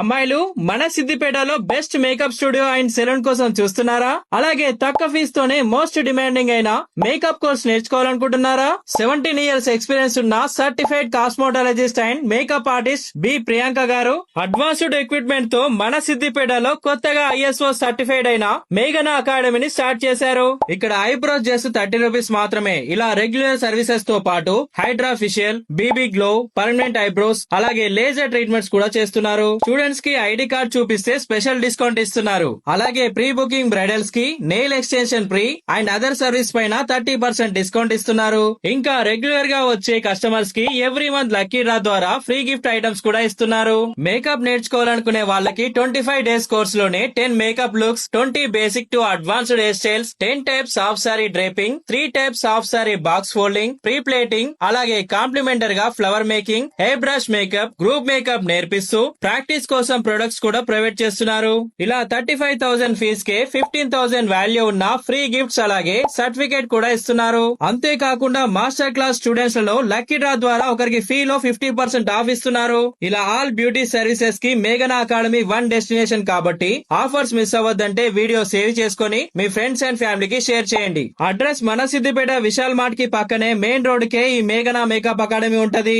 అమ్మాయిలు మన సిద్దిపేటలో best makeup studio and salon కోసం చూస్తున్నారా? అలాగే తక్కువ ఫీజుతోనే మోస్ట్ డిమాండింగ్ అయిన మేకప్ కోర్స్ నేర్చుకోవాలనుకుంటున్నారా? 17 ఇయర్స్ ఎక్స్పీరియన్స్ ఉన్న certified cosmetologist and makeup artist B Priyanka గారు అడ్వాన్స్డ్ ఎక్విప్మెంట్ తో మన సిద్దిపేటలో కొత్తగా ISO సర్టిఫైడ్ అయిన మేఘనా అకాడమీని స్టార్ట్ చేశారు. ఇక్కడ ఐబ్రోస్ జస్ట్ 30 రూపీస్ మాత్రమే. ఇలా రెగ్యులర్ సర్వీసెస్ తో పాటు hydra facial, BB glow, permanent eyebrows, అలాగే లేజర్ ట్రీట్మెంట్స్ కూడా చేస్తున్నారు. స్టూడెంట్స్ కి ఐడి కార్డ్ చూపిస్తే స్పెషల్ డిస్కౌంట్ ఇస్తున్నారు. అలాగే ప్రీ బుకింగ్ బ్రైడల్స్ కి nail extension free and other service పైన 30% డిస్కౌంట్ ఇస్తున్నారు. ఇంకా రెగ్యులర్ గా వచ్చే కస్టమర్స్ కి ఎవ్రీ మంత్ లక్కీ డ్రా ద్వారా ఫ్రీ గిఫ్ట్ ఐటమ్స్ కూడా ఇస్తున్నారు. మేకప్ నేర్చుకోవాలనుకునే వాళ్ళకి 25 డేస్ కోర్స్ లోనే 10 makeup looks, 20 basic to advanced hair styles, 10 types of sorry draping, 3 types of sorry box folding, pre plating, అలాగే కాంప్లిమెంటరీ గా flower making, hair brush makeup, group makeup నేర్పిస్తూ practice కోసం products కూడా provide చేస్తున్నారు. ఇలా 35,000 fees కే 15,000 value ఉన్న free gifts అలాగే certificate కూడా ఇస్తున్నారు. అంతేకాకుండా మాస్టర్ క్లాస్ స్టూడెంట్స్ లలో లక్కీ డ్రా ద్వారా ఒకరికి ఫీలో 50% ఆఫ్ ఇస్తున్నారు. ఇలా ఆల్ బ్యూటీ సర్వీసెస్ కి మేఘనా అకాడమీ వన్ డెస్టినేషన్ కాబట్టి ఆఫర్స్ మిస్ అవ్వద్దంటే వీడియో సేవ్ చేసుకుని మీ ఫ్రెండ్స్ అండ్ ఫ్యామిలీకి షేర్ చేయండి. అడ్రస్ మన సిద్దిపేట విశాల్ మార్ట్ కి పక్కనే మెయిన్ రోడ్ కే ఈ మేఘనా మేకప్ అకాడమీ ఉంటది.